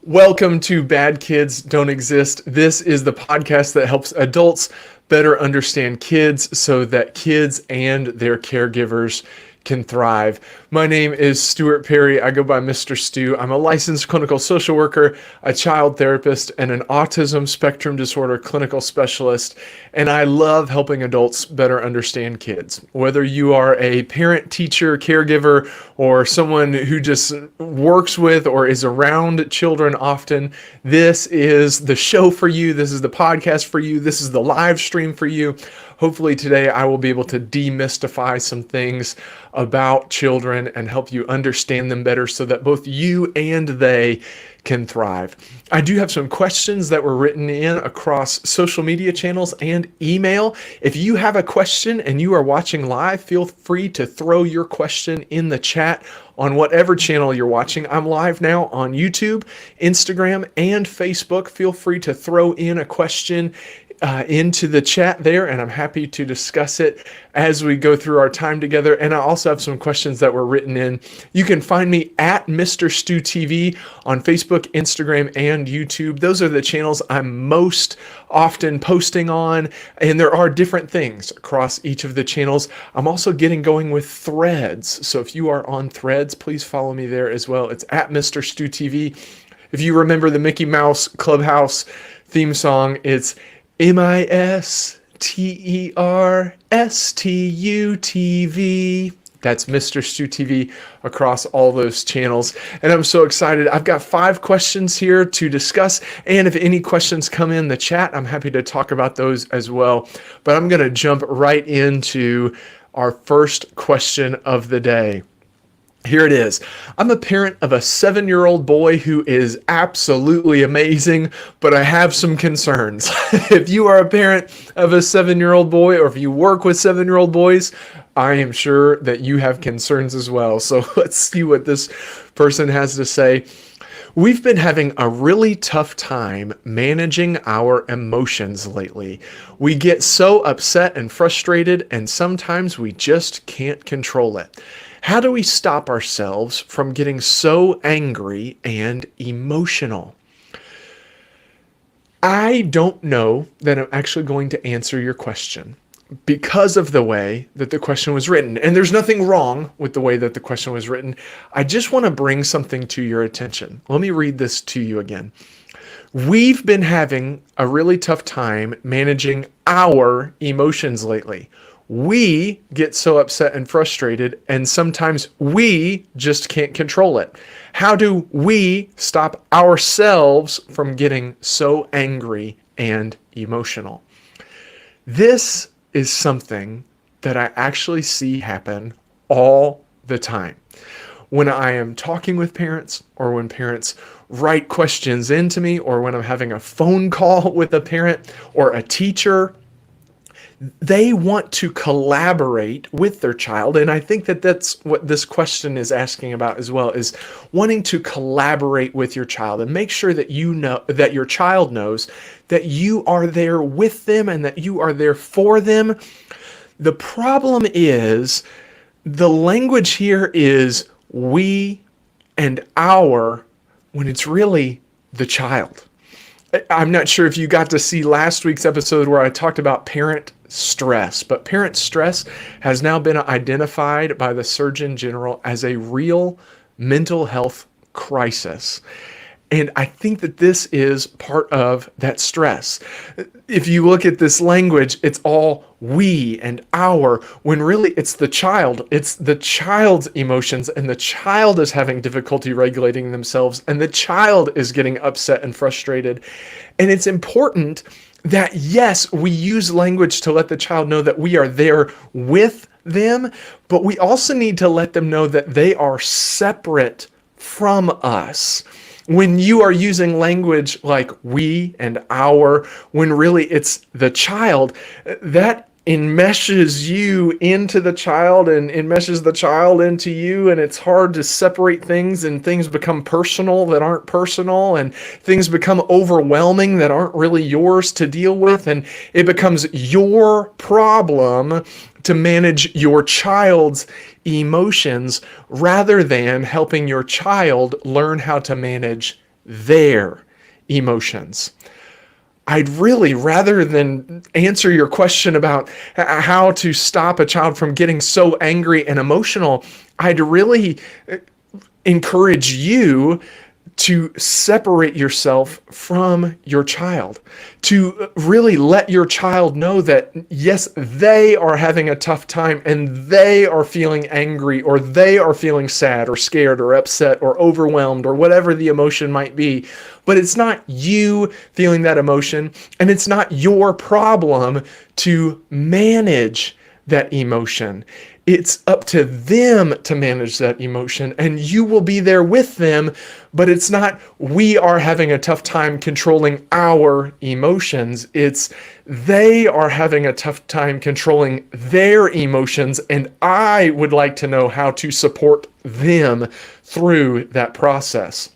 Welcome to Bad Kids Don't Exist. This is the podcast that helps adults better understand kids so that kids and their caregivers can thrive. My name is Stuart Perry. I go by Mr. Stu. I'm a licensed clinical social worker, a child therapist, and an autism spectrum disorder clinical specialist. And I love helping adults better understand kids. Whether you are a parent, teacher, caregiver, or someone who just works with or is around children often, this is the show for you. This is the podcast for you. This is the live stream for you. Hopefully today I will be able to demystify some things about children and help you understand them better so that both you and they can thrive. I do have some questions that were written in across social media channels and email. If you have a question and you are watching live, feel free to throw your question in the chat on whatever channel you're watching. I'm live now on YouTube, Instagram, and Facebook. Feel free to throw in a question into the chat there, and I'm happy to discuss it as we go through our time together. And I also have some questions that were written in. You can find me at Mr. Stu TV on Facebook, Instagram, and YouTube. Those are the channels I'm most often posting on, and there are different things across each of the channels. I'm also getting going with Threads, so if you are on Threads, please follow me there as well. It's at Mr. Stu TV. If you remember the Mickey Mouse Clubhouse theme song, it's MISTERSTUTV. That's Mr. Stu TV across all those channels. And I'm so excited. I've got 5 questions here to discuss. And if any questions come in the chat, I'm happy to talk about those as well. But I'm going to jump right into our first question of the day. Here it is. I'm a parent of a 7-year-old boy who is absolutely amazing, but I have some concerns. If you are a parent of a 7-year-old boy, or if you work with 7-year-old boys, I am sure that you have concerns as well. So let's see what this person has to say. We've been having a really tough time managing our emotions lately. We get so upset and frustrated, and sometimes we just can't control it. How do we stop ourselves from getting so angry and emotional? I don't know that I'm actually going to answer your question because of the way that the question was written. And there's nothing wrong with the way that the question was written. I just want to bring something to your attention. Let me read this to you again. We've been having a really tough time managing our emotions lately. We get so upset and frustrated, and sometimes we just can't control it. How do we stop ourselves from getting so angry and emotional? This is something that I actually see happen all the time. When I am talking with parents, or when parents write questions into me, or when I'm having a phone call with a parent or a teacher, they want to collaborate with their child. And I think that that's what this question is asking about as well, is wanting to collaborate with your child and make sure that you know that your child knows that you are there with them and that you are there for them. The problem is the language here is we and our when it's really the child. I'm not sure if you got to see last week's episode where I talked about parent stress, but parent stress has now been identified by the Surgeon General as a real mental health crisis. And I think that this is part of that stress. If you look at this language, it's all we and our, when really it's the child. It's the child's emotions, and the child is having difficulty regulating themselves, and the child is getting upset and frustrated. And it's important that, yes, we use language to let the child know that we are there with them, but we also need to let them know that they are separate from us. When you are using language like we and our, when really it's the child, that enmeshes you into the child and enmeshes the child into you, and it's hard to separate things, and things become personal that aren't personal, and things become overwhelming that aren't really yours to deal with, and it becomes your problem to manage your child's emotions rather than helping your child learn how to manage their emotions. I'd really, rather than answer your question about how to stop a child from getting so angry and emotional, I'd really encourage you to separate yourself from your child, to really let your child know that, yes, they are having a tough time and they are feeling angry, or they are feeling sad or scared or upset or overwhelmed or whatever the emotion might be. But it's not you feeling that emotion, and it's not your problem to manage that emotion. It's up to them to manage that emotion, and you will be there with them, but it's not we are having a tough time controlling our emotions. It's they are having a tough time controlling their emotions, and I would like to know how to support them through that process.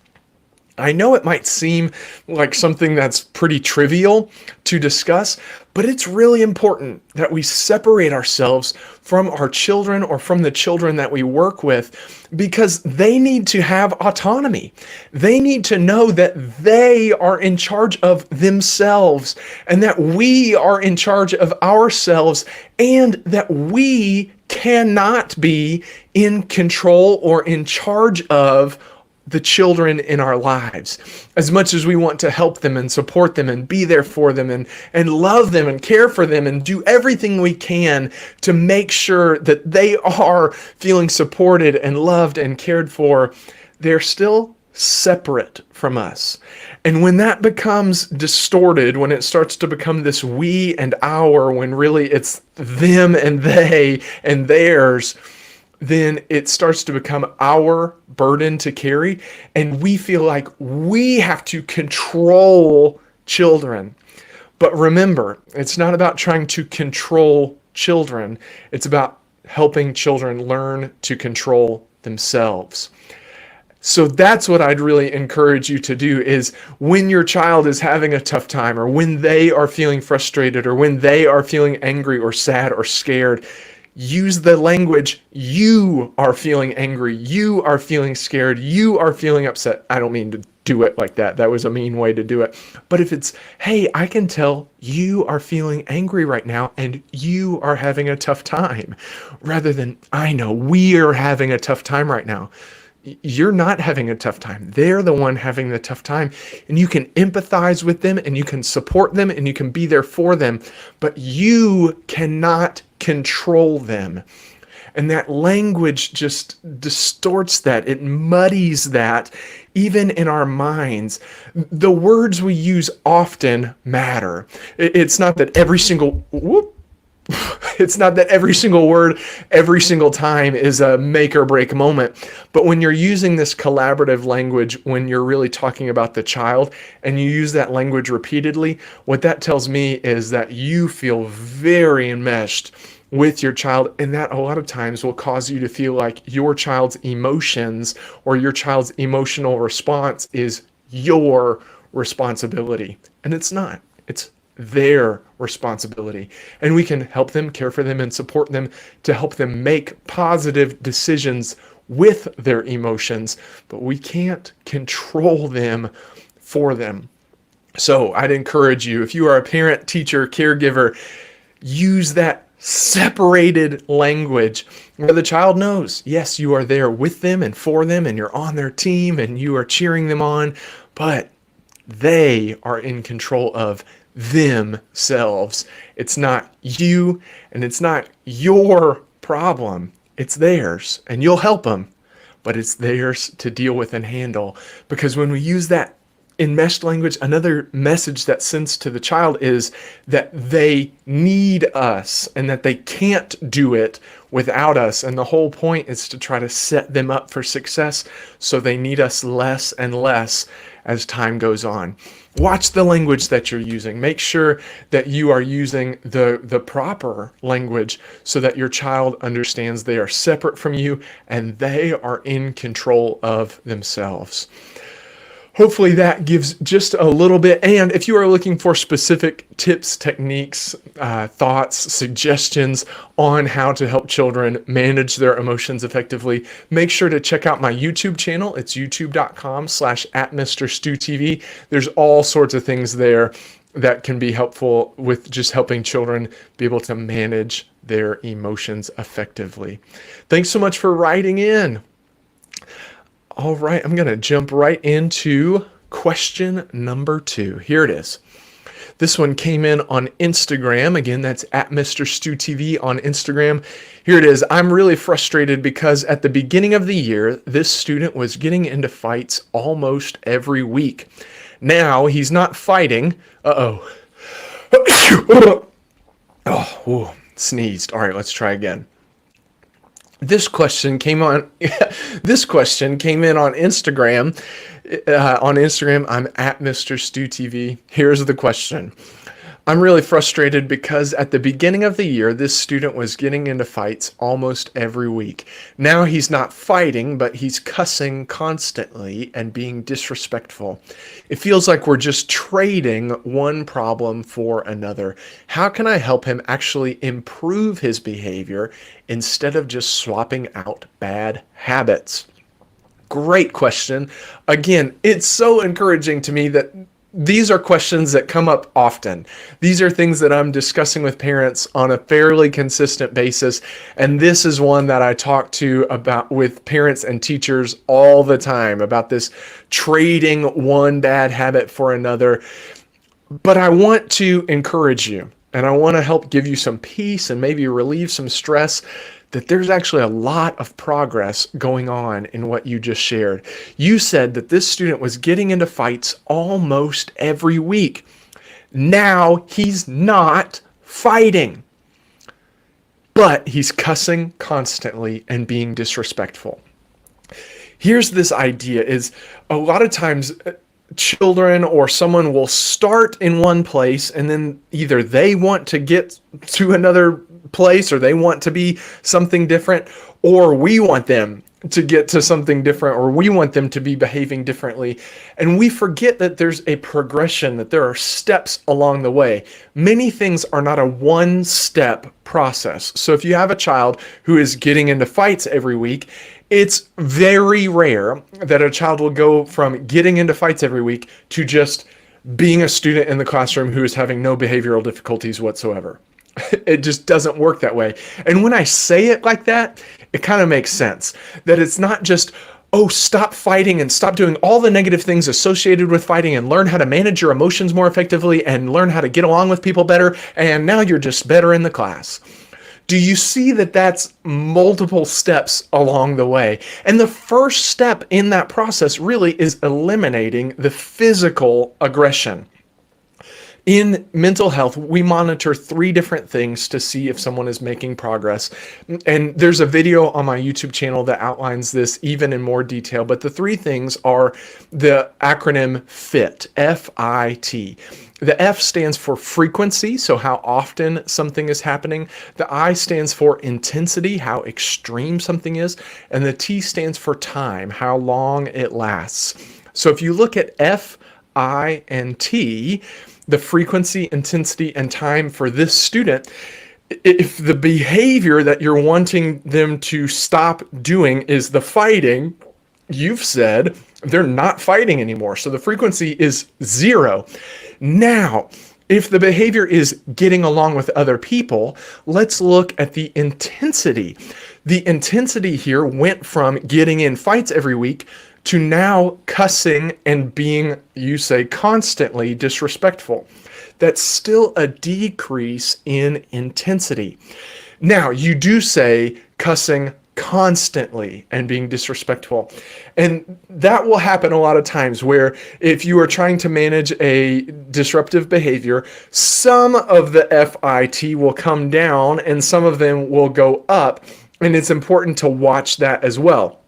I know it might seem like something that's pretty trivial to discuss, but it's really important that we separate ourselves from our children or from the children that we work with, because they need to have autonomy. They need to know that they are in charge of themselves, and that we are in charge of ourselves, and that we cannot be in control or in charge of the children in our lives. As much as we want to help them and support them and be there for them and love them and care for them and do everything we can to make sure that they are feeling supported and loved and cared for, they're still separate from us. And when that becomes distorted, when it starts to become this we and our, when really it's them and they and theirs, then it starts to become our burden to carry, and we feel like we have to control children. But remember, it's not about trying to control children. It's about helping children learn to control themselves. So that's what I'd really encourage you to do, is when your child is having a tough time, or when they are feeling frustrated, or when they are feeling angry or sad or scared, use the language, you are feeling angry, you are feeling scared, you are feeling upset. I don't mean to do it like that. That was a mean way to do it. But if it's, hey, I can tell you are feeling angry right now and you are having a tough time, rather than, I know we are having a tough time right now. You're not having a tough time. They're the one having the tough time. And you can empathize with them, and you can support them, and you can be there for them, but you cannot control them. And that language just distorts that. It muddies that, even in our minds. The words we use often matter. It's not that every single it's not that every single word, every single time is a make or break moment. But when you're using this collaborative language, when you're really talking about the child, and you use that language repeatedly, what that tells me is that you feel very enmeshed with your child, and that a lot of times will cause you to feel like your child's emotions or your child's emotional response is your responsibility. And it's not. It's their responsibility. And we can help them, care for them, and support them to help them make positive decisions with their emotions, but we can't control them for them. So I'd encourage you, if you are a parent, teacher, caregiver, use that separated language where the child knows, yes, you are there with them and for them, and you're on their team and you are cheering them on, but they are in control of themselves. It's not you, and it's not your problem. It's theirs, and you'll help them, but it's theirs to deal with and handle. Because when we use that enmeshed language, another message that sends to the child is that they need us and that they can't do it without us. And the whole point is to try to set them up for success, so they need us less and less as time goes on. Watch the language that you're using. Make sure that you are using the proper language so that your child understands they are separate from you and they are in control of themselves. Hopefully that gives just a little bit. And if you are looking for specific tips, techniques, thoughts, suggestions on how to help children manage their emotions effectively, make sure to check out my YouTube channel. It's youtube.com/@MrStuTV. There's all sorts of things there that can be helpful with just helping children be able to manage their emotions effectively. Thanks so much for writing in. All right, I'm going to jump right into question number 2. Here it is. This one came in on Instagram. Again, that's @MrStuTV on Instagram. Here it is. I'm really frustrated because at the beginning of the year, this student was getting into fights almost every week. Now he's not fighting. Oh, sneezed. All right, let's try again. This question came in on Instagram. I'm @MrStuTV. Here's the question. I'm really frustrated because at the beginning of the year, this student was getting into fights almost every week. Now he's not fighting, but he's cussing constantly and being disrespectful. It feels like we're just trading one problem for another. How can I help him actually improve his behavior instead of just swapping out bad habits? Great question. Again, it's so encouraging to me that these are questions that come up often. These are things that I'm discussing with parents on a fairly consistent basis. And this is one that I talk to about with parents and teachers all the time about this trading one bad habit for another. But I want to encourage you and I want to help give you some peace and maybe relieve some stress that there's actually a lot of progress going on in what you just shared. You said that this student was getting into fights almost every week. Now he's not fighting, but he's cussing constantly and being disrespectful. Here's this idea is a lot of times children or someone will start in one place and then either they want to get to another place or they want to be something different, or we want them to get to something different, or we want them to be behaving differently. And we forget that there's a progression, that there are steps along the way. Many things are not a one-step process. So if you have a child who is getting into fights every week, it's very rare that a child will go from getting into fights every week to just being a student in the classroom who is having no behavioral difficulties whatsoever. It just doesn't work that way. And when I say it like that, it kind of makes sense that it's not just, oh, stop fighting and stop doing all the negative things associated with fighting and learn how to manage your emotions more effectively and learn how to get along with people better. And now you're just better in the class. Do you see that that's multiple steps along the way? And the first step in that process really is eliminating the physical aggression. In mental health, we monitor 3 different things to see if someone is making progress. And there's a video on my YouTube channel that outlines this even in more detail. But the 3 things are the acronym FIT, F-I-T. The F stands for frequency, so how often something is happening. The I stands for intensity, how extreme something is. And the T stands for time, how long it lasts. So if you look at F, I, and T, the frequency, intensity, and time for this student, if the behavior that you're wanting them to stop doing is the fighting, you've said they're not fighting anymore. So the frequency is 0. Now, if the behavior is getting along with other people, let's look at the intensity. The intensity here went from getting in fights every week to now cussing and being, you say, constantly disrespectful. That's still a decrease in intensity. Now, you do say cussing constantly and being disrespectful. And that will happen a lot of times where if you are trying to manage a disruptive behavior, some of the FIT will come down and some of them will go up. And it's important to watch that as well.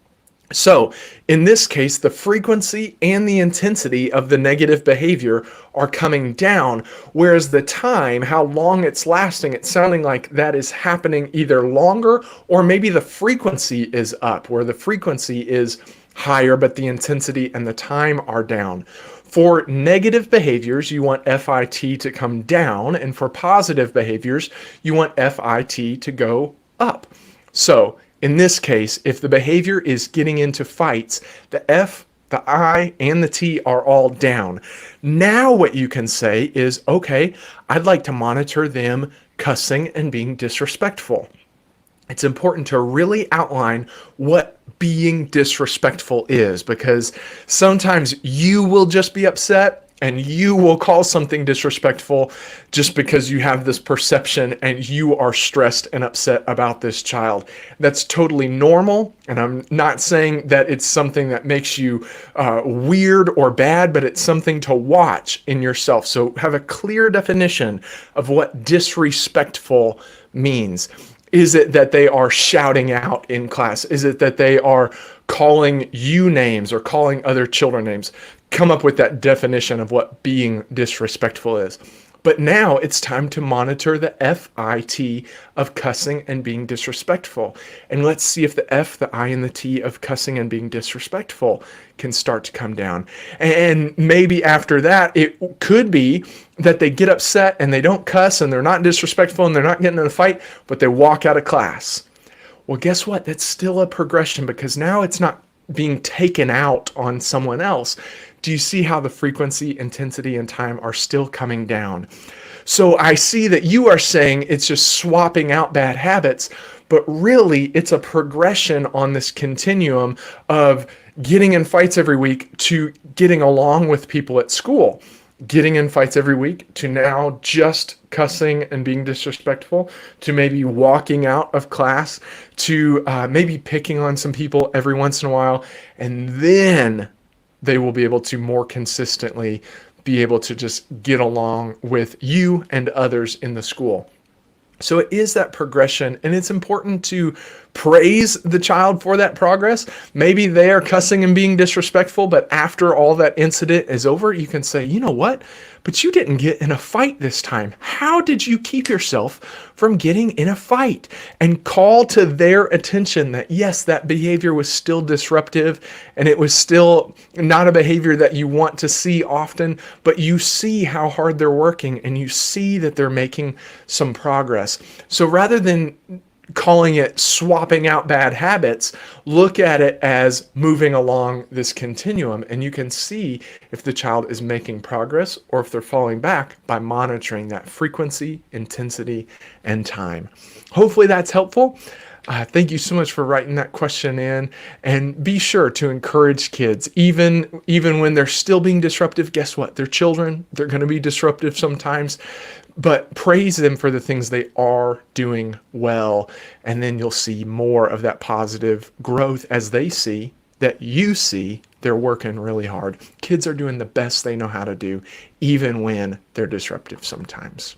So in this case, the frequency and the intensity of the negative behavior are coming down, whereas the time, how long it's lasting, it's sounding like that is happening either longer or maybe the frequency is up, where the frequency is higher, but the intensity and the time are down. For negative behaviors, you want FIT to come down, and for positive behaviors, you want FIT to go up. So in this case, if the behavior is getting into fights, the F, the I, and the T are all down. Now what you can say is, okay, I'd like to monitor them cussing and being disrespectful. It's important to really outline what being disrespectful is, because sometimes you will just be upset and you will call something disrespectful just because you have this perception and you are stressed and upset about this child. That's totally normal, and I'm not saying that it's something that makes you weird or bad, but it's something to watch in yourself. So have a clear definition of what disrespectful means. Is it that they are shouting out in class? Is it that they are calling you names or calling other children names? Come up with that definition of what being disrespectful is. But now it's time to monitor the FIT of cussing and being disrespectful. And let's see if the F, the I, and the T of cussing and being disrespectful can start to come down. And maybe after that, it could be that they get upset and they don't cuss and they're not disrespectful and they're not getting in a fight, but they walk out of class. Well, guess what? That's still a progression, because now it's not being taken out on someone else. Do you see how the frequency, intensity, and time are still coming down? So I see that you are saying it's just swapping out bad habits, but really it's a progression on this continuum of getting in fights every week to getting along with people at school. Getting in fights every week to now just cussing and being disrespectful, to maybe walking out of class, to maybe picking on some people every once in a while, and then they will be able to more consistently be able to just get along with you and others in the school. So it is that progression, and it's important to praise the child for that progress. Maybe they are cussing and being disrespectful, but after all that incident is over, you can say, you know what? But you didn't get in a fight this time. How did you keep yourself from getting in a fight? And call to their attention that, yes, that behavior was still disruptive and it was still not a behavior that you want to see often, but you see how hard they're working and you see that they're making some progress. So rather than calling it swapping out bad habits, look at it as moving along this continuum, and you can see if the child is making progress or if they're falling back by monitoring that frequency, intensity, and time. Hopefully that's helpful. Thank you so much for writing that question in, and be sure to encourage kids, even when they're still being disruptive. Guess what? They're children. They're going to be disruptive sometimes, but praise them for the things they are doing well, and then you'll see more of that positive growth as they see that you see they're working really hard. Kids are doing the best they know how to do, even when they're disruptive sometimes.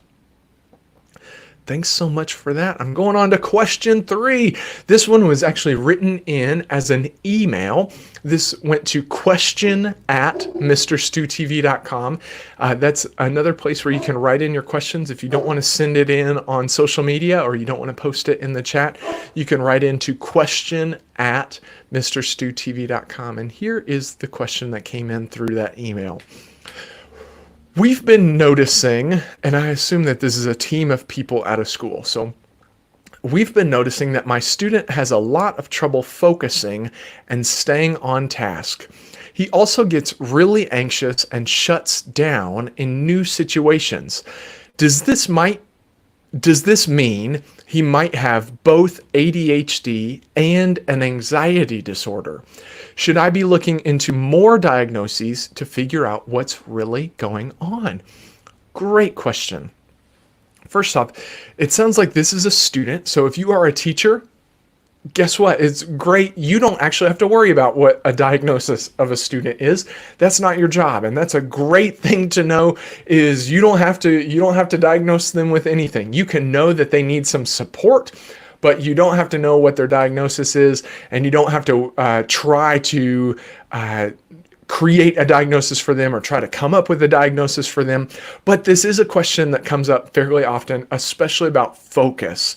Thanks so much for that. I'm going on to question 3. This one was actually written in as an email. This went to question@mrstewtv.com. That's another place where you can write in your questions. If you don't want to send it in on social media or you don't want to post it in the chat, you can write into question@mrstewtv.com. And here is the question that came in through that email. We've been noticing, and I assume that this is a team of people at a school, so we've been noticing that my student has a lot of trouble focusing and staying on task. He also gets really anxious and shuts down in new situations. Does this mean he might have both ADHD and an anxiety disorder? Should I be looking into more diagnoses to figure out what's really going on? Great question. First off, it sounds like this is a student. So if you are a teacher, guess what? It's great. You don't actually have to worry about what a diagnosis of a student is. That's not your job. And that's a great thing to know, is you don't have to diagnose them with anything. You can know that they need some support, but you don't have to know what their diagnosis is, and you don't have to try to create a diagnosis for them or try to come up with a diagnosis for them. But this is a question that comes up fairly often, especially about focus.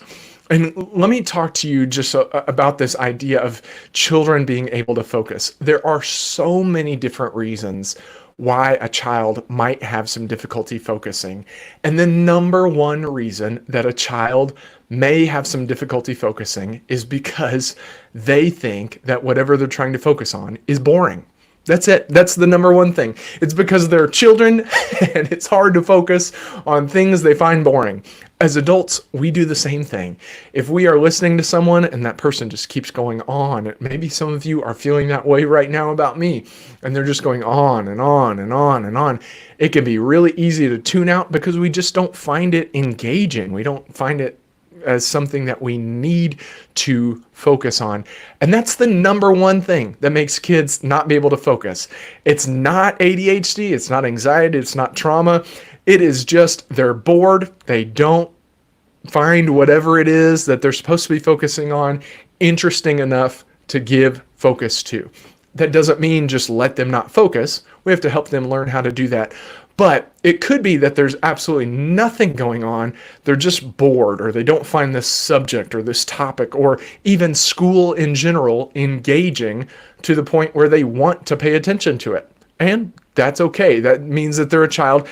And let me talk to you just about this idea of children being able to focus. There are so many different reasons why a child might have some difficulty focusing. And the number one reason that a child may have some difficulty focusing is because they think that whatever they're trying to focus on is boring. That's it. That's the number one thing. It's because they're children and it's hard to focus on things they find boring. As adults, we do the same thing. If we are listening to someone and that person just keeps going on, maybe some of you are feeling that way right now about me, and they're just going on and on and on and on. It can be really easy to tune out because we just don't find it engaging. We don't find it as something that we need to focus on. And that's the number one thing that makes kids not be able to focus. It's not ADHD, it's not anxiety, it's not trauma. It is just they're bored. They don't find whatever it is that they're supposed to be focusing on interesting enough to give focus to. That doesn't mean just let them not focus. We have to help them learn how to do that. But it could be that there's absolutely nothing going on. They're just bored, or they don't find this subject or this topic or even school in general engaging to the point where they want to pay attention to it. And that's okay. That means that they're a child.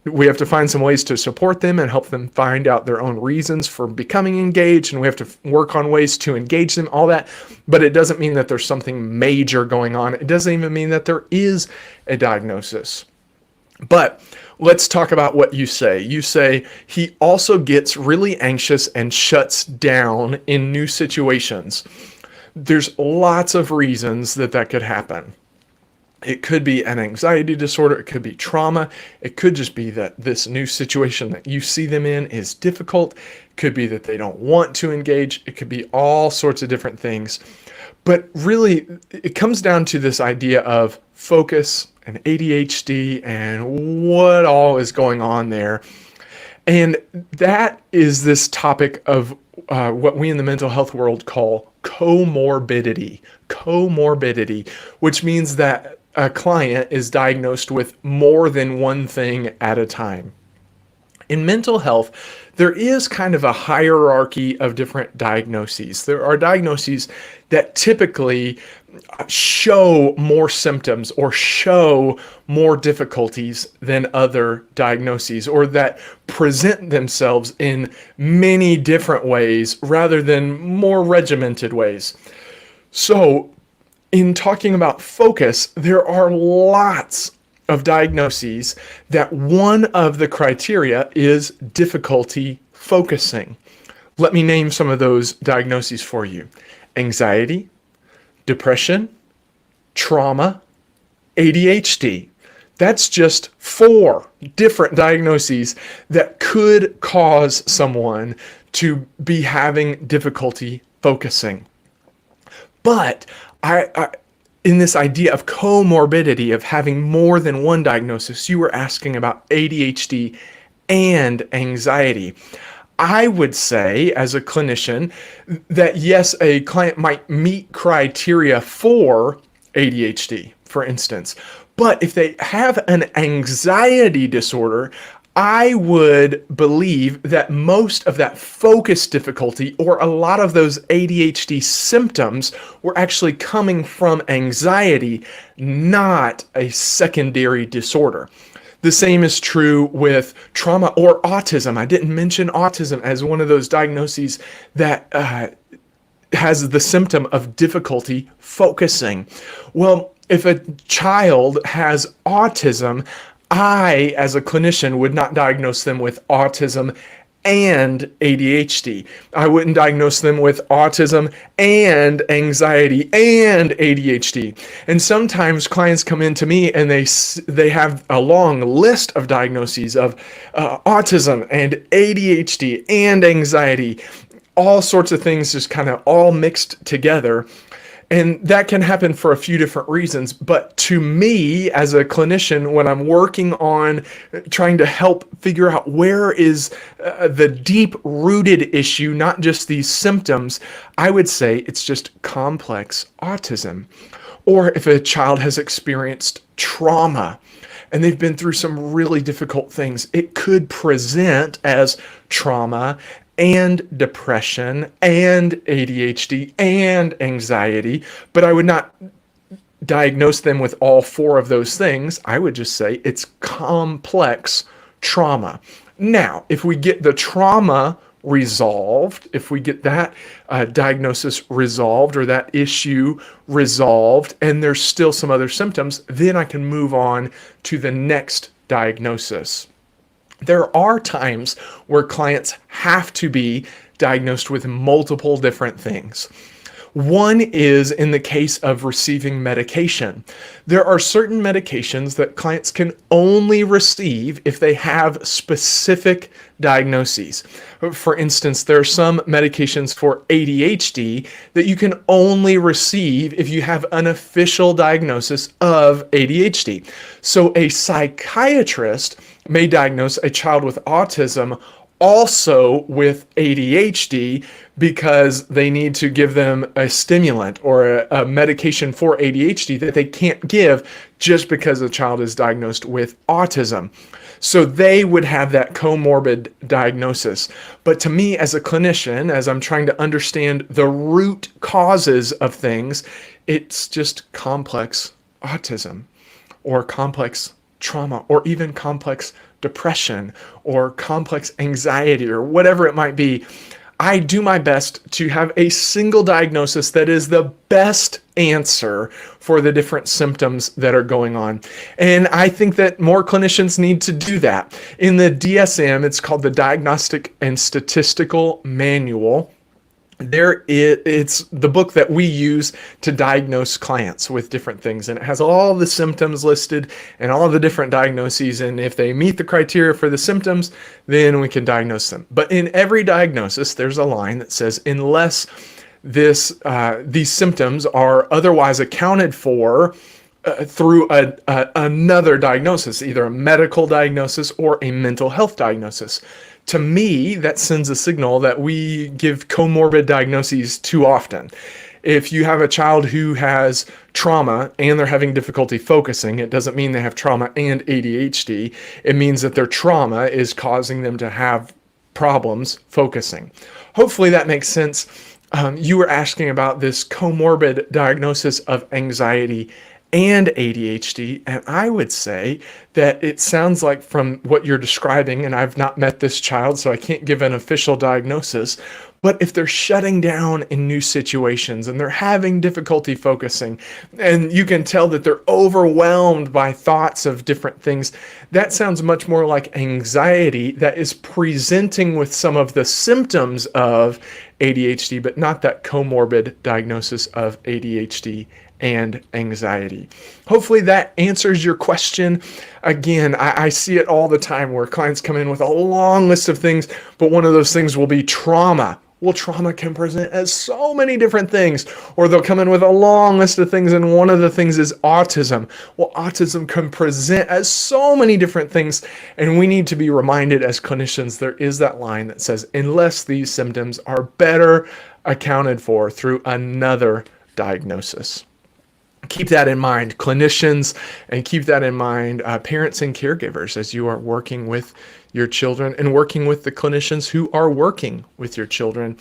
We have to find some ways to support them and help them find out their own reasons for becoming engaged. And we have to work on ways to engage them, all that. But it doesn't mean that there's something major going on. It doesn't even mean that there is a diagnosis. But let's talk about what you say. You say he also gets really anxious and shuts down in new situations. There's lots of reasons that that could happen. It could be an anxiety disorder. It could be trauma. It could just be that this new situation that you see them in is difficult. It could be that they don't want to engage. It could be all sorts of different things. But really, it comes down to this idea of focus and ADHD and what all is going on there. And that is this topic of what we in the mental health world call comorbidity. Comorbidity, which means that a client is diagnosed with more than one thing at a time. In mental health, there is kind of a hierarchy of different diagnoses. There are diagnoses that typically show more symptoms or show more difficulties than other diagnoses, or that present themselves in many different ways rather than more regimented ways. So, in talking about focus, there are lots of diagnoses that one of the criteria is difficulty focusing. Let me name some of those diagnoses for you. Anxiety, depression, trauma, ADHD. That's just 4 different diagnoses that could cause someone to be having difficulty focusing. But in this idea of comorbidity, of having more than one diagnosis, you were asking about ADHD and anxiety. I would say, as a clinician, that yes, a client might meet criteria for ADHD, for instance. But if they have an anxiety disorder, I would believe that most of that focus difficulty, or a lot of those ADHD symptoms, were actually coming from anxiety, not a secondary disorder. The same is true with trauma or autism. I didn't mention autism as one of those diagnoses that has the symptom of difficulty focusing. Well, if a child has autism, I, as a clinician, would not diagnose them with autism and ADHD. I wouldn't diagnose them with autism and anxiety and ADHD. And sometimes clients come in to me and they have a long list of diagnoses of autism and ADHD and anxiety, all sorts of things just kind of all mixed together. And that can happen for a few different reasons. But to me, as a clinician, when I'm working on trying to help figure out where is the deep-rooted issue, not just these symptoms, I would say it's just complex autism. Or if a child has experienced trauma and they've been through some really difficult things, it could present as trauma and depression and ADHD and anxiety, but I would not diagnose them with all four of those things. I would just say it's complex trauma. Now, if we get the trauma resolved, if we get that diagnosis resolved or that issue resolved, and there's still some other symptoms, then I can move on to the next diagnosis. There are times where clients have to be diagnosed with multiple different things. One is in the case of receiving medication. There are certain medications that clients can only receive if they have specific diagnoses. For instance, there are some medications for ADHD that you can only receive if you have an official diagnosis of ADHD. So a psychiatrist may diagnose a child with autism also with ADHD because they need to give them a stimulant or a medication for ADHD that they can't give just because the child is diagnosed with autism. So they would have that comorbid diagnosis. But to me, as a clinician, as I'm trying to understand the root causes of things, it's just complex autism or complex trauma or even complex depression or complex anxiety or whatever it might be. I do my best to have a single diagnosis that is the best answer for the different symptoms that are going on. And I think that more clinicians need to do that. In the DSM, it's called the Diagnostic and Statistical Manual. It's the book that we use to diagnose clients with different things, and it has all the symptoms listed and all the different diagnoses, and if they meet the criteria for the symptoms, then we can diagnose them. But in every diagnosis, there's a line that says, unless these symptoms are otherwise accounted for through another diagnosis, either a medical diagnosis or a mental health diagnosis. To me, that sends a signal that we give comorbid diagnoses too often. If you have a child who has trauma and they're having difficulty focusing, it doesn't mean they have trauma and ADHD. It means that their trauma is causing them to have problems focusing. Hopefully that makes sense. You were asking about this comorbid diagnosis of anxiety and ADHD, and I would say that it sounds like from what you're describing, and I've not met this child, so I can't give an official diagnosis, but if they're shutting down in new situations and they're having difficulty focusing, and you can tell that they're overwhelmed by thoughts of different things, that sounds much more like anxiety that is presenting with some of the symptoms of ADHD, but not that comorbid diagnosis of ADHD and anxiety. Hopefully that answers your question. Again, I see it all the time where clients come in with a long list of things, but one of those things will be trauma. Well, trauma can present as so many different things, or they'll come in with a long list of things, and one of the things is autism. Well, autism can present as so many different things, and we need to be reminded as clinicians, there is that line that says, unless these symptoms are better accounted for through another diagnosis. Keep that in mind, clinicians, and keep that in mind, parents and caregivers, as you are working with your children and working with the clinicians who are working with your children.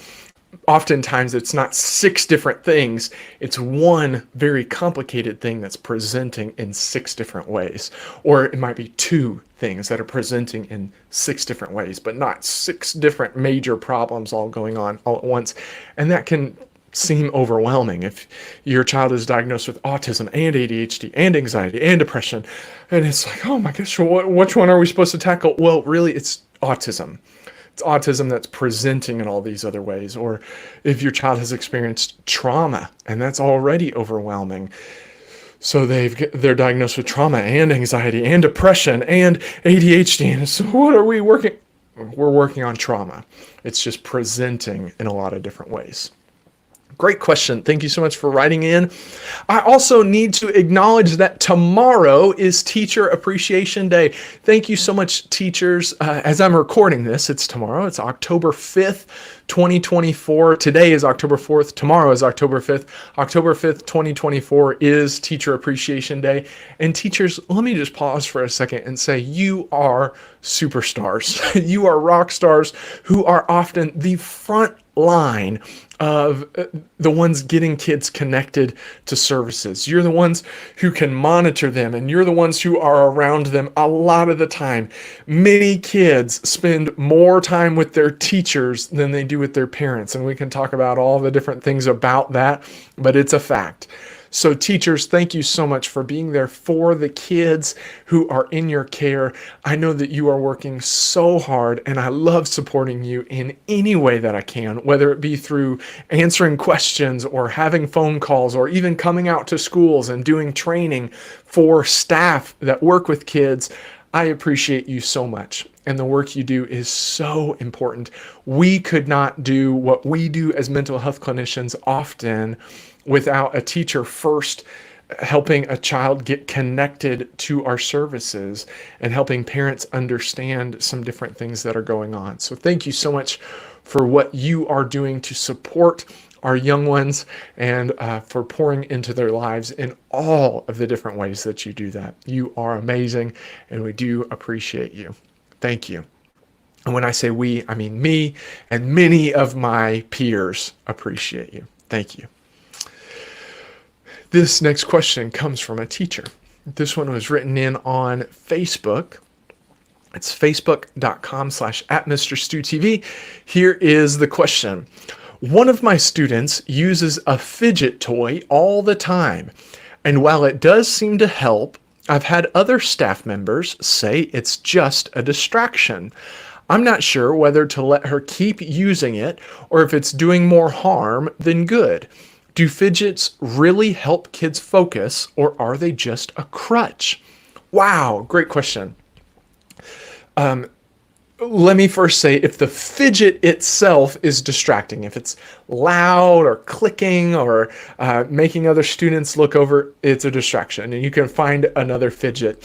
Oftentimes, it's not 6 different things. It's one very complicated thing that's presenting in 6 different ways. Or it might be 2 things that are presenting in 6 different ways, but not 6 different major problems all going on all at once. And that can seem overwhelming if your child is diagnosed with autism and ADHD and anxiety and depression, and it's like, oh my gosh, which one are we supposed to tackle? Well, really, it's autism. It's autism that's presenting in all these other ways. Or if your child has experienced trauma, and that's already overwhelming, so they're diagnosed with trauma and anxiety and depression and ADHD, and so what are we working? We're working on trauma. It's just presenting in a lot of different ways. Great question. Thank you so much for writing in. I also need to acknowledge that tomorrow is Teacher Appreciation Day. Thank you so much, teachers. As I'm recording this, it's tomorrow. It's October 5th, 2024. Today is October 4th. Tomorrow is October 5th. October 5th, 2024 is Teacher Appreciation Day. And teachers, let me just pause for a second and say, you are superstars. You are rock stars who are often the front line of the ones getting kids connected to services. You're the ones who can monitor them, and you're the ones who are around them a lot of the time. Many kids spend more time with their teachers than they do with their parents, and we can talk about all the different things about that, but it's a fact. So teachers, thank you so much for being there for the kids who are in your care. I know that you are working so hard, and I love supporting you in any way that I can, whether it be through answering questions or having phone calls or even coming out to schools and doing training for staff that work with kids. I appreciate you so much, and the work you do is so important. We could not do what we do as mental health clinicians often without a teacher first helping a child get connected to our services and helping parents understand some different things that are going on. So thank you so much for what you are doing to support our young ones and for pouring into their lives in all of the different ways that you do that. You are amazing, and we do appreciate you. Thank you. And when I say we, I mean me and many of my peers appreciate you. Thank you. This next question comes from a teacher. This one was written in on Facebook. It's facebook.com/@MrStuTV. Here is the question. One of my students uses a fidget toy all the time, and while it does seem to help, I've had other staff members say it's just a distraction. I'm not sure whether to let her keep using it or if it's doing more harm than good. Do fidgets really help kids focus, or are they just a crutch? Wow, great question. Let me first say, if the fidget itself is distracting, if it's loud or clicking or making other students look over, it's a distraction, and you can find another fidget.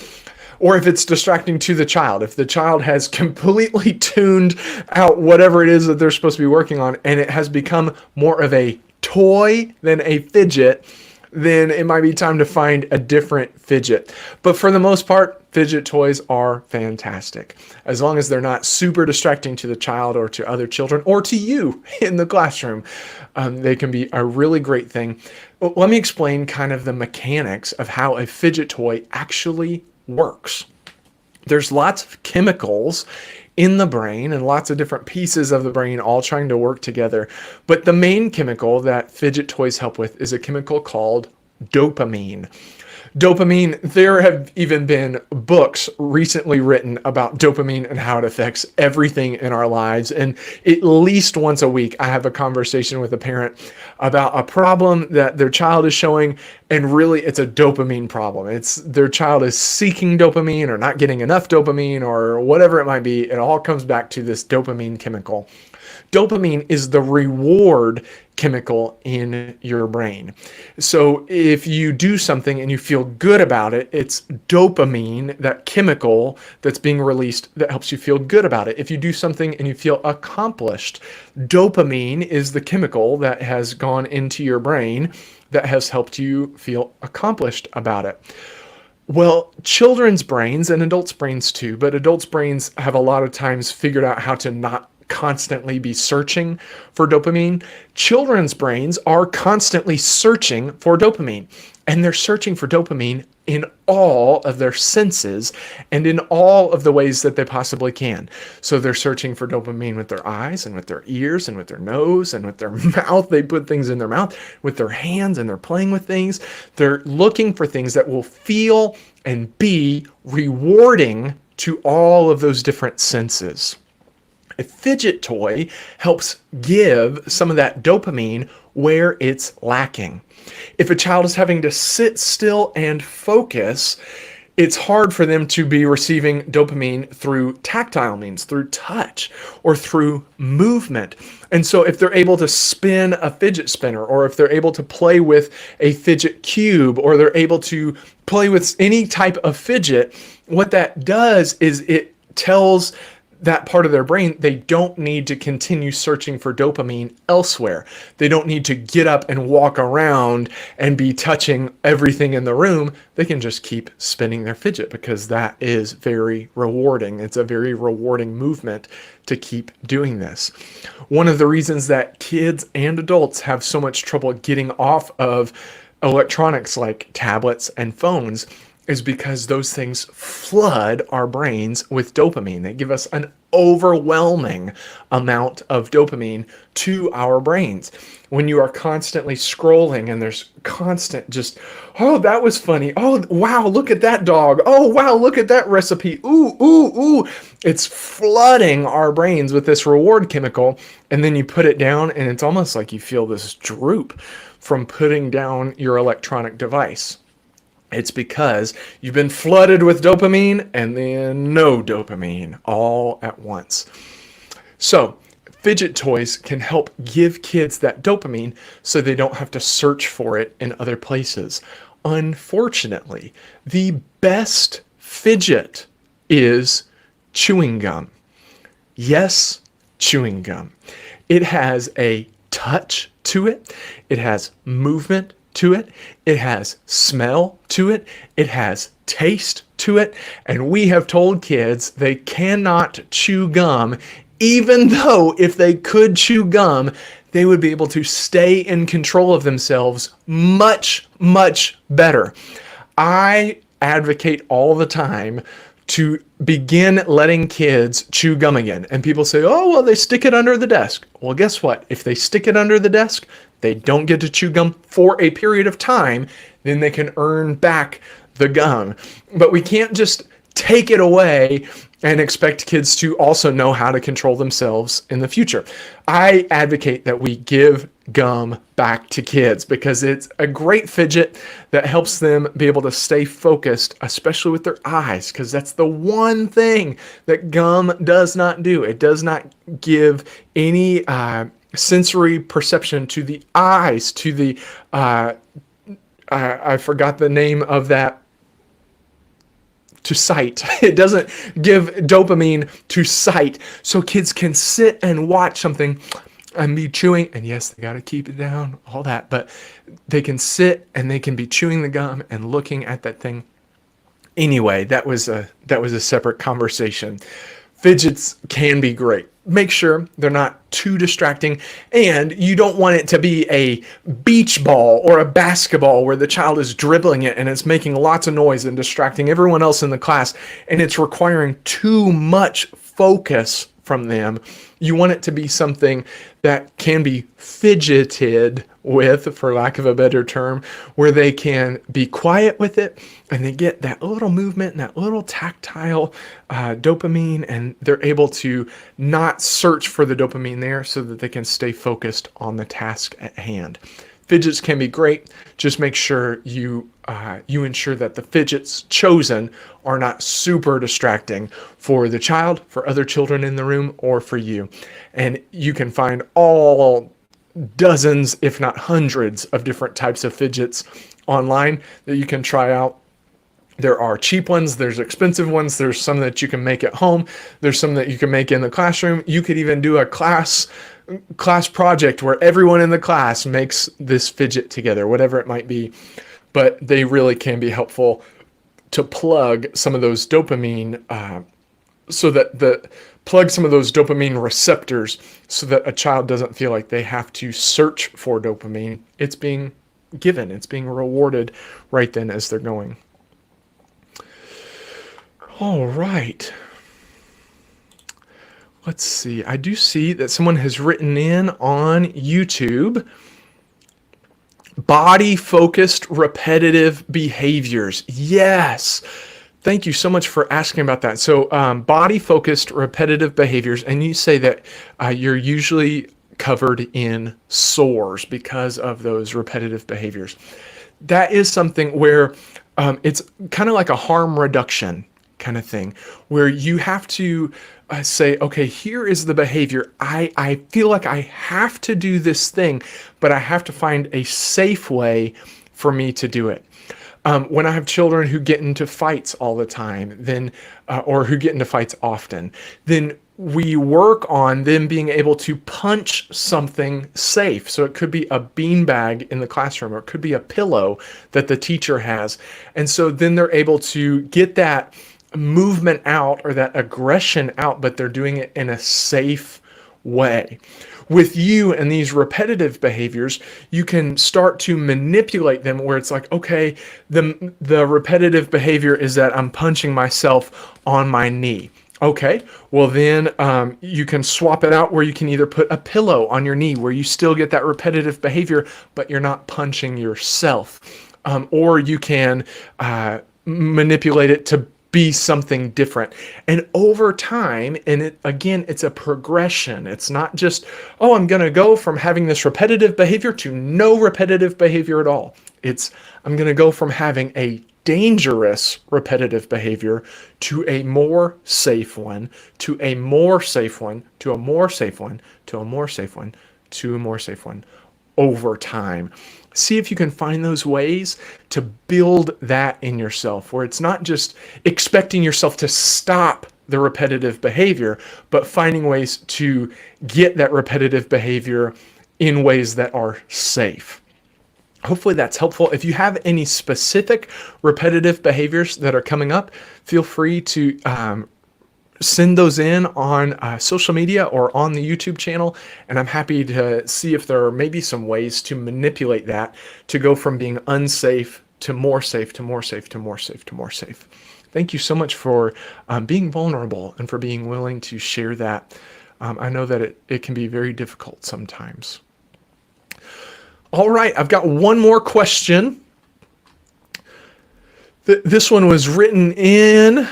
Or if it's distracting to the child, if the child has completely tuned out whatever it is that they're supposed to be working on, and it has become more of a toy than a fidget, then it might be time to find a different fidget. But for the most part, fidget toys are fantastic. As long as they're not super distracting to the child or to other children or to you in the classroom, they can be a really great thing. Well, let me explain kind of the mechanics of how a fidget toy actually works. There's lots of chemicals in the brain and lots of different pieces of the brain all trying to work together. But the main chemical that fidget toys help with is a chemical called dopamine. Dopamine, there have even been books recently written about dopamine and how it affects everything in our lives. And at least once a week, I have a conversation with a parent about a problem that their child is showing. And really, it's a dopamine problem. It's their child is seeking dopamine or not getting enough dopamine or whatever it might be. It all comes back to this dopamine chemical. Dopamine is the reward chemical in your brain. So if you do something and you feel good about it, it's dopamine, that chemical that's being released that helps you feel good about it. If you do something and you feel accomplished, dopamine is the chemical that has gone into your brain that has helped you feel accomplished about it. Well, children's brains and adults' brains too, but adults' brains have a lot of times figured out how to not constantly be searching for dopamine. Children's brains are constantly searching for dopamine, and they're searching for dopamine in all of their senses and in all of the ways that they possibly can. So they're searching for dopamine with their eyes and with their ears and with their nose and with their mouth. They put things in their mouth with their hands, and they're playing with things. They're looking for things that will feel and be rewarding to all of those different senses. A fidget toy helps give some of that dopamine where it's lacking. If a child is having to sit still and focus, it's hard for them to be receiving dopamine through tactile means, through touch, or through movement. And so if they're able to spin a fidget spinner, or if they're able to play with a fidget cube, or they're able to play with any type of fidget, what that does is it tells that part of their brain they don't need to continue searching for dopamine elsewhere. They don't need to get up and walk around and be touching everything in the room. They can just keep spinning their fidget because that is very rewarding. It's a very rewarding movement to keep doing this. One of the reasons that kids and adults have so much trouble getting off of electronics like tablets and phones is because those things flood our brains with dopamine. They give us an overwhelming amount of dopamine to our brains. When you are constantly scrolling and there's constant just, oh, that was funny. Oh, wow, look at that dog. Oh, wow, look at that recipe. Ooh, ooh, ooh. It's flooding our brains with this reward chemical. And then you put it down and it's almost like you feel this droop from putting down your electronic device. It's because you've been flooded with dopamine and then no dopamine all at once. So fidget toys can help give kids that dopamine so they don't have to search for it in other places. Unfortunately, the best fidget is chewing gum. Yes, chewing gum. It has a touch to it. It has movement to it. It has smell to it. It has taste to it. And we have told kids they cannot chew gum, even though if they could chew gum, they would be able to stay in control of themselves much, much better. I advocate all the time to begin letting kids chew gum again. And people say, oh, well, they stick it under the desk. Well, guess what? If they stick it under the desk, they don't get to chew gum for a period of time, then they can earn back the gum. But we can't just take it away and expect kids to also know how to control themselves in the future. I advocate that we give gum back to kids because it's a great fidget that helps them be able to stay focused, especially with their eyes, because that's the one thing that gum does not do. It does not give any sensory perception to the eyes, to the, I forgot the name of that, to sight. It doesn't give dopamine to sight. So kids can sit and watch something and be chewing, and yes, they got to keep it down, all that, but they can sit and they can be chewing the gum and looking at that thing. Anyway, that was a separate conversation. Fidgets can be great. Make sure they're not too distracting, and you don't want it to be a beach ball or a basketball where the child is dribbling it and it's making lots of noise and distracting everyone else in the class, and it's requiring too much focus from them. You want it to be something that can be fidgeted with, for lack of a better term, where they can be quiet with it and they get that little movement and that little tactile dopamine, and they're able to not search for the dopamine there so that they can stay focused on the task at hand. Fidgets can be great. Just make sure you ensure that the fidgets chosen are not super distracting for the child, for other children in the room, or for you. And you can find all dozens, if not hundreds, of different types of fidgets online that you can try out. There are cheap ones, there's expensive ones, there's some that you can make at home, there's some that you can make in the classroom. You could even do a class project where everyone in the class makes this fidget together, whatever it might be. But they really can be helpful to plug some of those dopamine, plug some of those dopamine receptors so that a child doesn't feel like they have to search for dopamine. It's being given, it's being rewarded right then as they're going. All right. Let's see. I do see that someone has written in on YouTube. Body-focused repetitive behaviors. Yes. Thank you so much for asking about that. So body-focused repetitive behaviors, and you say that you're usually covered in sores because of those repetitive behaviors. That is something where It's kind of like a harm reduction kind of thing, where you have to say, okay, here is the behavior. I feel like I have to do this thing, but I have to find a safe way for me to do it. When I have children who get into fights all the time, then or who get into fights often, then we work on them being able to punch something safe. So it could be a beanbag in the classroom, or it could be a pillow that the teacher has. And so then they're able to get that movement out or that aggression out, but they're doing it in a safe way. With you and these repetitive behaviors, you can start to manipulate them where it's like, okay, the repetitive behavior is that I'm punching myself on my knee. Okay, well then you can swap it out where you can either put a pillow on your knee where you still get that repetitive behavior, but you're not punching yourself. Or you can manipulate it to be something different. And over time, and it's a progression. It's not just, oh, I'm going to go from having this repetitive behavior to no repetitive behavior at all. I'm going to go from having a dangerous repetitive behavior to a more safe one, to a more safe one, to a more safe one, to a more safe one, to a more safe one over time. See if you can find those ways to build that in yourself, where it's not just expecting yourself to stop the repetitive behavior, but finding ways to get that repetitive behavior in ways that are safe. Hopefully that's helpful. If you have any specific repetitive behaviors that are coming up, feel free to send those in on social media or on the YouTube channel, and I'm happy to see if there are maybe some ways to manipulate that to go from being unsafe to more safe, to more safe, to more safe, to more safe. Thank you so much for being vulnerable and for being willing to share that. I know that it can be very difficult sometimes. All right, I've got one more question. This one was written in,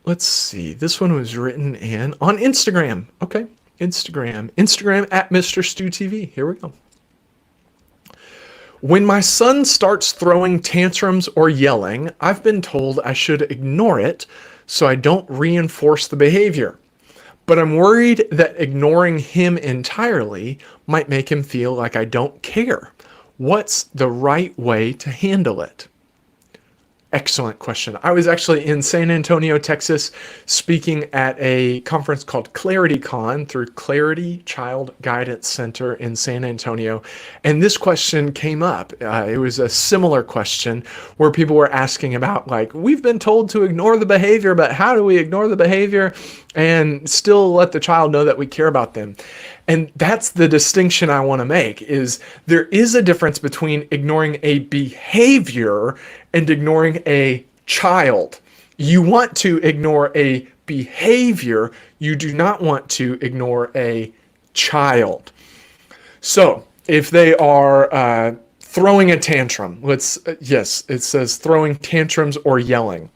let's see, this one was written in on Instagram. Okay, Instagram at Mr. Stu TV. Here we go. When my son starts throwing tantrums or yelling, I've been told I should ignore it so I don't reinforce the behavior. But I'm worried that ignoring him entirely might make him feel like I don't care. What's the right way to handle it? Excellent question. I was actually in San Antonio, Texas, speaking at a conference called ClarityCon through Clarity Child Guidance Center in San Antonio. And this question came up. It was a similar question where people were asking about, like, we've been told to ignore the behavior, but how do we ignore the behavior and still let the child know that we care about them? And that's the distinction I want to make, is there is a difference between ignoring a behavior and ignoring a child. You want to ignore a behavior. You do not want to ignore a child. So if they are throwing a tantrum, yes, it says throwing tantrums or yelling.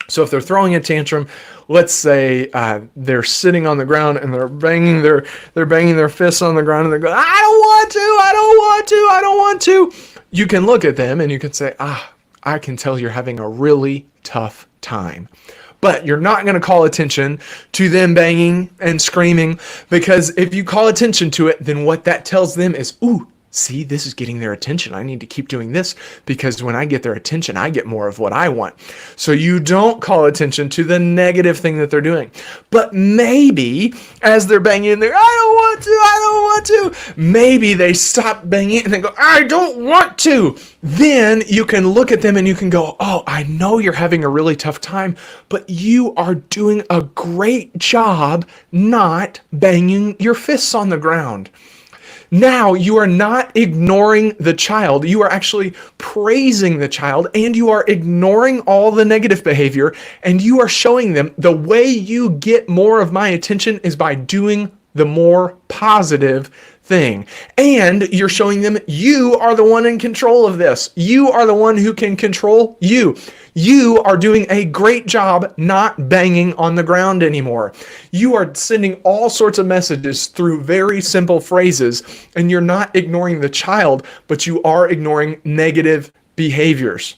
So if they're throwing a tantrum, let's say they're sitting on the ground and they're banging their fists on the ground and they're going, I don't want to, I don't want to, I don't want to. You can look at them and you can say, I can tell you're having a really tough time. But you're not going to call attention to them banging and screaming, because if you call attention to it, then what that tells them is, ooh, see, this is getting their attention. I need to keep doing this, because when I get their attention, I get more of what I want. So you don't call attention to the negative thing that they're doing. But maybe as they're banging, they're, I don't want to. Maybe they stop banging and they go, I don't want to. Then you can look at them and you can go, oh, I know you're having a really tough time, but you are doing a great job not banging your fists on the ground. Now you are not ignoring the child. You are actually praising the child, and you are ignoring all the negative behavior, and you are showing them the way you get more of my attention is by doing the more positive thing. And you're showing them you are the one in control of this. You are the one who can control you. You are doing a great job not banging on the ground anymore. You are sending all sorts of messages through very simple phrases, and you're not ignoring the child, but you are ignoring negative behaviors.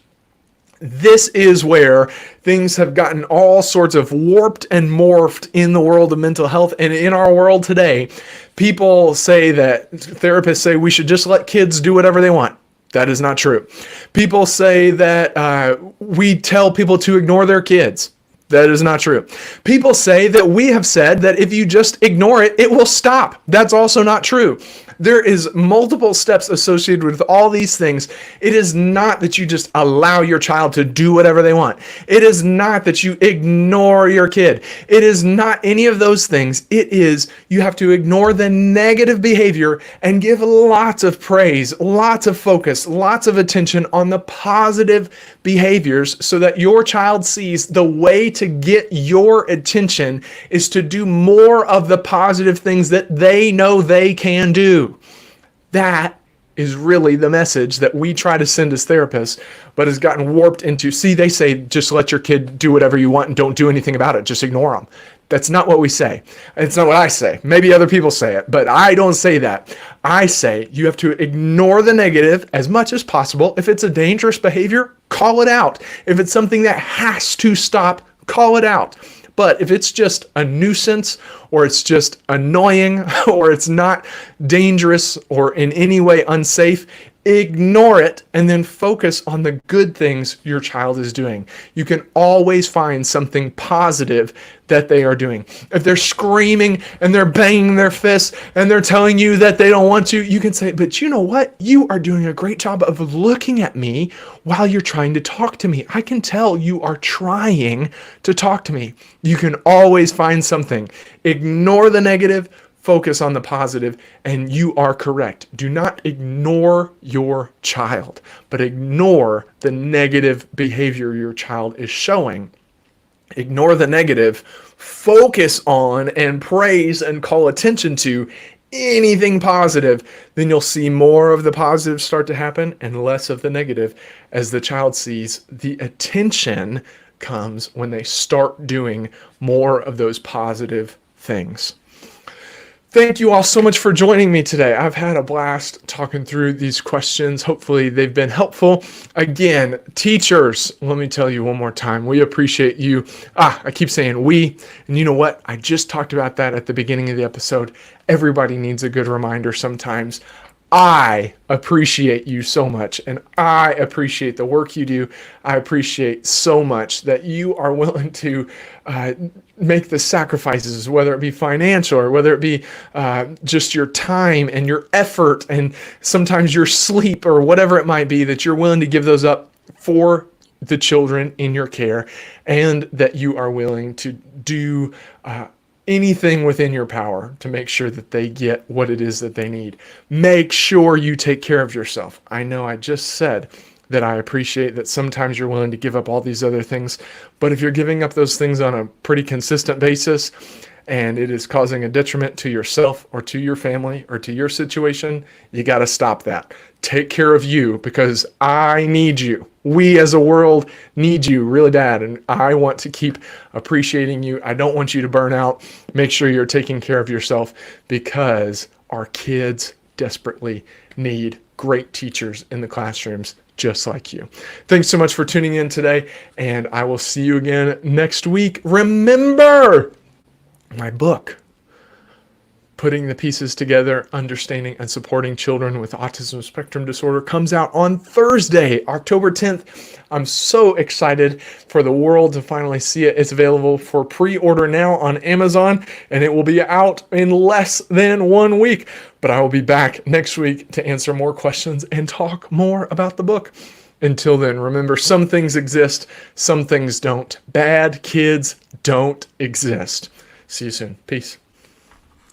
This is where things have gotten all sorts of warped and morphed in the world of mental health. And in our world today, people say that therapists say we should just let kids do whatever they want. That is not true. People say that we tell people to ignore their kids. That is not true. People say that we have said that if you just ignore it, it will stop. That's also not true. There is multiple steps associated with all these things. It is not that you just allow your child to do whatever they want. It is not that you ignore your kid. It is not any of those things. It is you have to ignore the negative behavior and give lots of praise, lots of focus, lots of attention on the positive behaviors so that your child sees the way to get your attention is to do more of the positive things that they know they can do. That is really the message that we try to send as therapists, but has gotten warped into, see, they say, just let your kid do whatever you want and don't do anything about it. Just ignore them. That's not what we say. It's not what I say. Maybe other people say it, but I don't say that. I say you have to ignore the negative as much as possible. If it's a dangerous behavior, call it out. If it's something that has to stop, call it out. But if it's just a nuisance or it's just annoying or it's not dangerous or in any way unsafe, ignore it and then focus on the good things your child is doing. You can always find something positive that they are doing. If they're screaming and they're banging their fists and they're telling you that they don't want to, you can say, but you know what? You are doing a great job of looking at me while you're trying to talk to me. I can tell you are trying to talk to me. You can always find something. Ignore the negative. Focus on the positive, and you are correct. Do not ignore your child, but ignore the negative behavior your child is showing. Ignore the negative, focus on and praise and call attention to anything positive. Then you'll see more of the positive start to happen and less of the negative as the child sees the attention comes when they start doing more of those positive things. Thank you all so much for joining me today. I've had a blast talking through these questions. Hopefully they've been helpful. Again, teachers, let me tell you one more time, we appreciate you. I keep saying we, and you know what? I just talked about that at the beginning of the episode. Everybody needs a good reminder sometimes. I appreciate you so much, and I appreciate the work you do. I appreciate so much that you are willing to make the sacrifices, whether it be financial or whether it be just your time and your effort and sometimes your sleep or whatever it might be, that you're willing to give those up for the children in your care, and that you are willing to do anything within your power to make sure that they get what it is that they need. Make sure you take care of yourself. I know I just said that I appreciate that sometimes you're willing to give up all these other things, but if you're giving up those things on a pretty consistent basis and it is causing a detriment to yourself or to your family or to your situation, you got to stop that. Take care of you, because I need you. We as a world need you really bad, and I want to keep appreciating you. I don't want you to burn out. Make sure you're taking care of yourself, because our kids desperately need great teachers in the classrooms just like you. Thanks so much for tuning in today, and I will see you again next week. Remember my book, Putting the Pieces Together, Understanding and Supporting Children with Autism Spectrum Disorder, comes out on Thursday, October 10th. I'm so excited for the world to finally see it. It's available for pre-order now on Amazon, and it will be out in less than 1 week. But I will be back next week to answer more questions and talk more about the book. Until then, remember, some things exist, some things don't. Bad kids don't exist. See you soon. Peace.